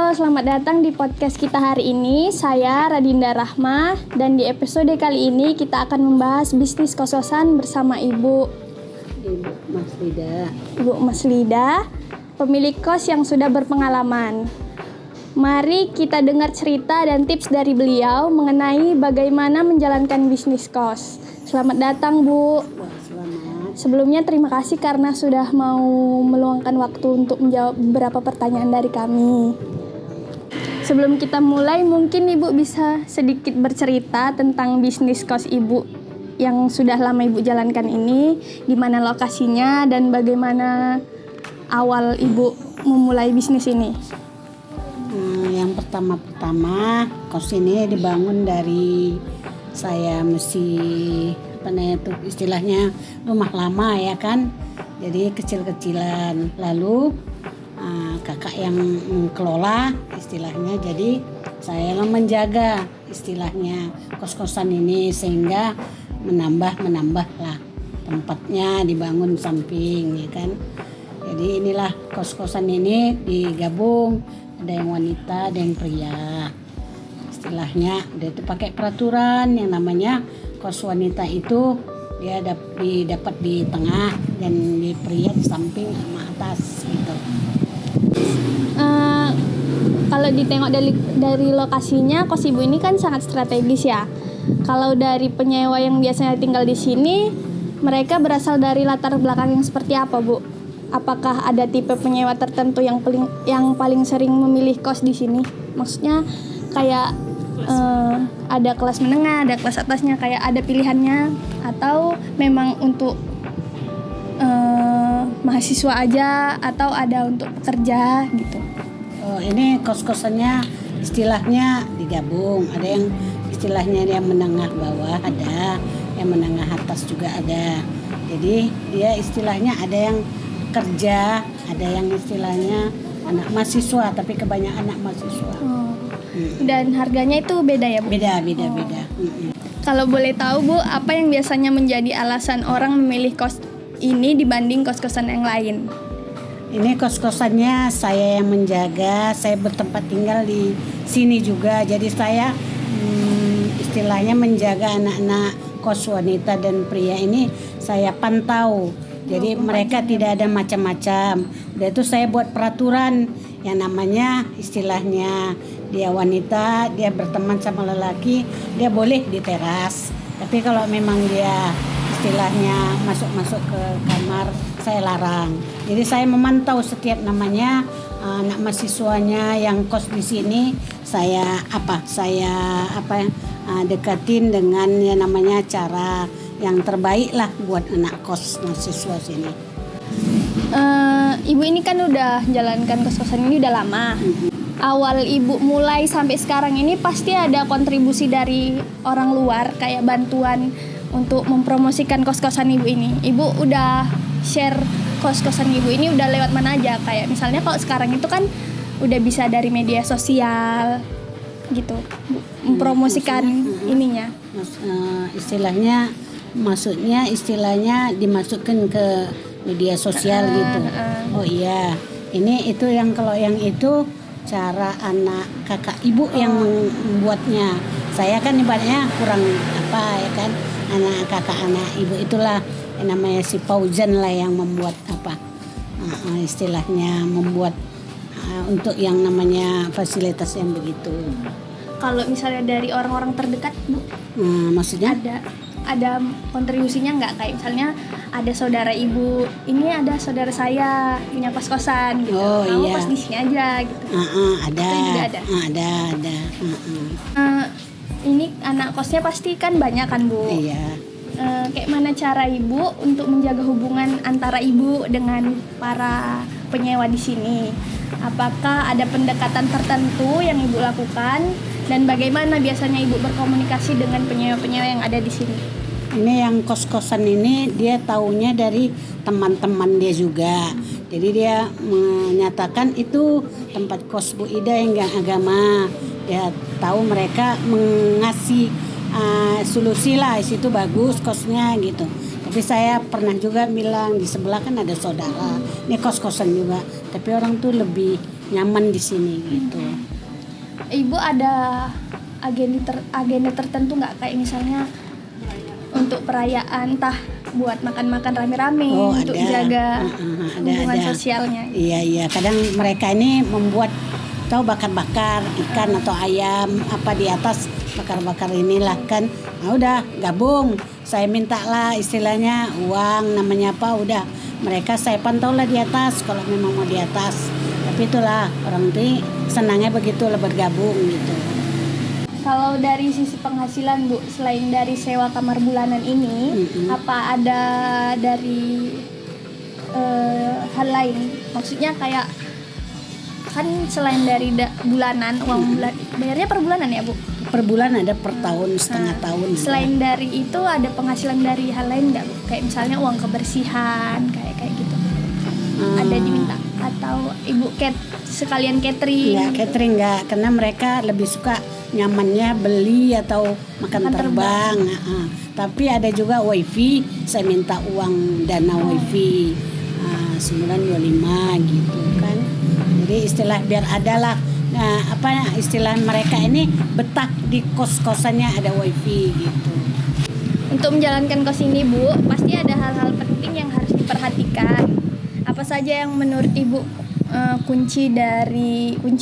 Halo, selamat datang di podcast kita hari ini. Saya Radinda Rahma dan di episode kali ini kita akan membahas bisnis kos-kosan bersama Ibu Mas Lida, pemilik kos yang sudah berpengalaman. Mari kita dengar cerita dan tips dari beliau mengenai bagaimana menjalankan bisnis kos. Selamat datang, Bu. Sebelumnya terima kasih karena sudah mau meluangkan waktu untuk menjawab beberapa pertanyaan dari kami. Sebelum kita mulai, mungkin Ibu bisa sedikit bercerita tentang bisnis kos Ibu yang sudah lama Ibu jalankan ini, di mana lokasinya dan bagaimana awal Ibu memulai bisnis ini. Yang pertama kos ini dibangun dari saya istilahnya rumah lama ya kan, jadi kecil-kecilan, lalu kakak yang mengelola istilahnya, jadi saya yang menjaga istilahnya kos-kosan ini sehingga menambah lah tempatnya, dibangun samping ya kan. Jadi inilah kos-kosan ini digabung, ada yang wanita ada yang pria istilahnya. Dia itu pakai peraturan yang namanya kos wanita itu dia dapat di tengah dan di pria di samping sama atas gitu. Kalau ditengok dari lokasinya, kos Ibu ini kan sangat strategis ya. Kalau dari penyewa yang biasanya tinggal di sini, mereka berasal dari latar belakang yang seperti apa, Bu? Apakah ada tipe penyewa tertentu yang paling sering memilih kos di sini? Maksudnya kayak ada kelas menengah, ada kelas atasnya, kayak ada pilihannya, atau memang untuk mahasiswa aja, atau ada untuk pekerja gitu? Ini kos-kosannya istilahnya digabung, ada yang istilahnya yang menengah bawah, ada yang menengah atas juga ada. Jadi dia istilahnya ada yang kerja, ada yang istilahnya anak mahasiswa, tapi kebanyakan anak mahasiswa. Dan harganya itu beda ya, Bu? Beda. Kalau boleh tahu, Bu, apa yang biasanya menjadi alasan orang memilih kos ini dibanding kos-kosan yang lain? Ini kos-kosannya saya yang menjaga, saya bertempat tinggal di sini juga. Jadi saya istilahnya menjaga anak-anak kos wanita dan pria ini saya pantau. Jadi mereka tidak ada macam-macam. Dan itu saya buat peraturan yang namanya istilahnya dia wanita, dia berteman sama lelaki, dia boleh di teras. Tapi kalau memang dia istilahnya masuk ke kamar, saya larang. Jadi saya memantau setiap namanya anak mahasiswanya yang kos di sini, saya dekatin dengan yang namanya cara yang terbaik lah buat anak kos mahasiswa sini. Ibu ini kan udah jalankan kos-kosan ini udah lama. Awal Ibu mulai sampai sekarang ini pasti ada kontribusi dari orang luar, kayak bantuan untuk mempromosikan kos-kosan Ibu ini. Ibu udah share kos-kosan Ibu ini udah lewat mana aja? Kayak misalnya kalau sekarang itu kan udah bisa dari media sosial gitu, mempromosikan ininya. Maksudnya istilahnya dimasukkan ke media sosial gitu. Oh iya, itu yang kalau yang itu cara anak kakak Ibu yang membuatnya. Saya kan ibaratnya kurang ya kan, anak kakak anak Ibu itulah yang namanya si Fauzan lah yang membuat istilahnya membuat untuk yang namanya fasilitas yang begitu. Kalau misalnya dari orang-orang terdekat, Bu, maksudnya ada kontribusinya nggak? Kayak misalnya ada saudara Ibu, ini ada saudara saya punya kos-kosan gitu, kamu kos di sini aja gitu. Ada. Itu juga ada. Ada. Ini anak kosnya pasti kan banyak kan, Bu? Iya. Kayak mana cara Ibu untuk menjaga hubungan antara Ibu dengan para penyewa di sini? Apakah ada pendekatan tertentu yang Ibu lakukan? Dan bagaimana biasanya Ibu berkomunikasi dengan penyewa-penyewa yang ada di sini? Ini yang kos-kosan ini dia taunya dari teman-teman dia juga. Jadi dia menyatakan itu tempat kos Bu Ida yang agama. Dia tahu mereka mengasih solusi lah, situ bagus kosnya gitu. Tapi saya pernah juga bilang di sebelah kan ada saudara, ini kos-kosan juga. Tapi orang tuh lebih nyaman di sini gitu. Ibu ada agenda tertentu nggak, kayak misalnya untuk perayaan, entah buat makan-makan rame-rame untuk jaga hubungan sosialnya? Iya, kadang mereka ini membuat tahu bakar-bakar ikan atau ayam apa di atas, bakar-bakar inilah kan. Nah, udah gabung, saya minta lah istilahnya uang namanya apa, udah mereka saya pantau lah di atas kalau memang mau di atas. Tapi itulah orang tuh senangnya begitulah bergabung gitu. Kalau dari sisi penghasilan Bu, selain dari sewa kamar bulanan ini, apa ada dari hal lain? Maksudnya kayak kan selain dari bulanan, uang bulan, bayarnya per bulanan ya Bu? Per bulan ada per tahun, setengah tahun. Selain dari itu ada penghasilan dari hal lain nggak Bu? Kayak misalnya uang kebersihan, kayak gitu. Ada diminta? Atau Ibu sekalian catering? Enggak, catering enggak, karena mereka lebih suka nyamannya beli atau makan terbang. Tapi ada juga wifi, saya minta uang dana wifi sebulan 25 gitu kan. Jadi istilah biar adalah istilah mereka ini betah di kos-kosannya ada wifi gitu. Untuk menjalankan kos ini Bu, pasti ada hal-hal penting yang harus diperhatikan. Apa saja yang menurut Ibu kunci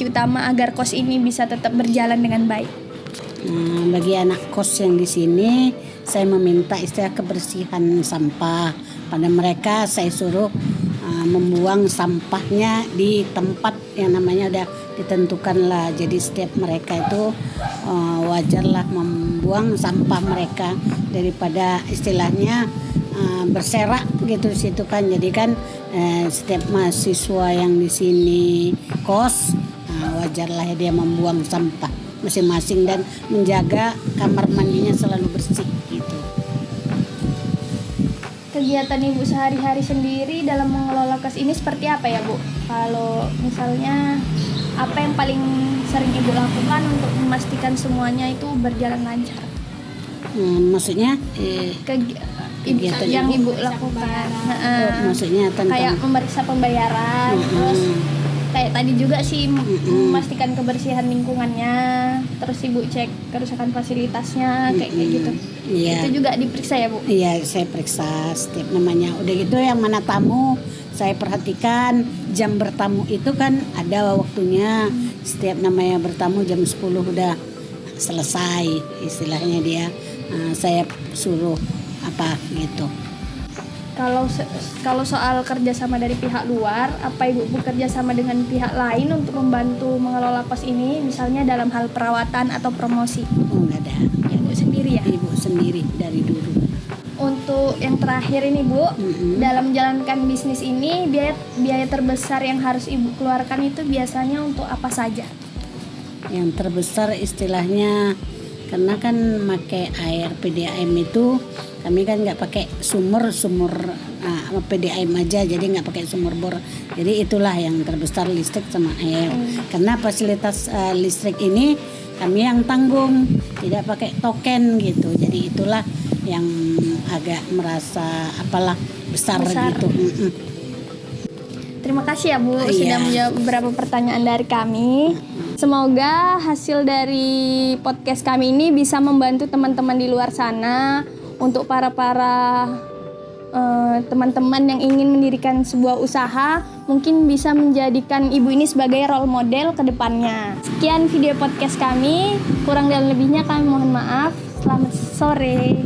utama agar kos ini bisa tetap berjalan dengan baik? Bagi anak kos yang di sini, saya meminta istilah kebersihan sampah. Pada mereka saya suruh membuang sampahnya di tempat yang namanya udah ditentukan lah. Jadi setiap mereka itu wajarlah membuang sampah mereka daripada istilahnya berserak gitu di situ kan. Jadi kan setiap mahasiswa yang di sini kos wajarlah dia membuang sampah masing-masing dan menjaga kamar mandinya selalu bersih gitu. Kegiatan Ibu sehari-hari sendiri dalam mengelola kos ini seperti apa ya Bu? Kalau misalnya apa yang paling sering Ibu lakukan untuk memastikan semuanya itu berjalan lancar? Maksudnya kegiatan yang Ibu lakukan, maksudnya tentang kayak memeriksa pembayaran, terus kayak tadi juga sih memastikan kebersihan lingkungannya, terus Ibu cek kerusakan fasilitasnya kayak gitu. Iya. Itu juga diperiksa ya Bu? Iya, saya periksa setiap namanya. Udah gitu yang mana tamu saya perhatikan, jam bertamu itu kan ada waktunya. Setiap namanya bertamu jam 10 udah selesai istilahnya dia. Saya suruh apa gitu. Kalau soal kerjasama dari pihak luar, apa Ibu bekerja sama dengan pihak lain untuk membantu mengelola kos ini, misalnya dalam hal perawatan atau promosi? Oh, enggak ada. Ibu sendiri ya? Ibu sendiri dari dulu. Untuk yang terakhir ini Bu, dalam menjalankan bisnis ini biaya terbesar yang harus Ibu keluarkan itu biasanya untuk apa saja? Yang terbesar istilahnya karena kan pakai air PDAM itu, kami kan nggak pakai sumur PDAM aja, jadi nggak pakai sumur bor. Jadi itulah yang terbesar, listrik sama air. Karena fasilitas listrik ini kami yang tanggung, tidak pakai token gitu. Jadi itulah yang agak merasa besar. Gitu. Terima kasih ya Bu sudah menjawab beberapa pertanyaan dari kami. Semoga hasil dari podcast kami ini bisa membantu teman-teman di luar sana, untuk para teman-teman yang ingin mendirikan sebuah usaha, mungkin bisa menjadikan Ibu ini sebagai role model ke depannya. Sekian video podcast kami, kurang dan lebihnya kami mohon maaf. Selamat sore.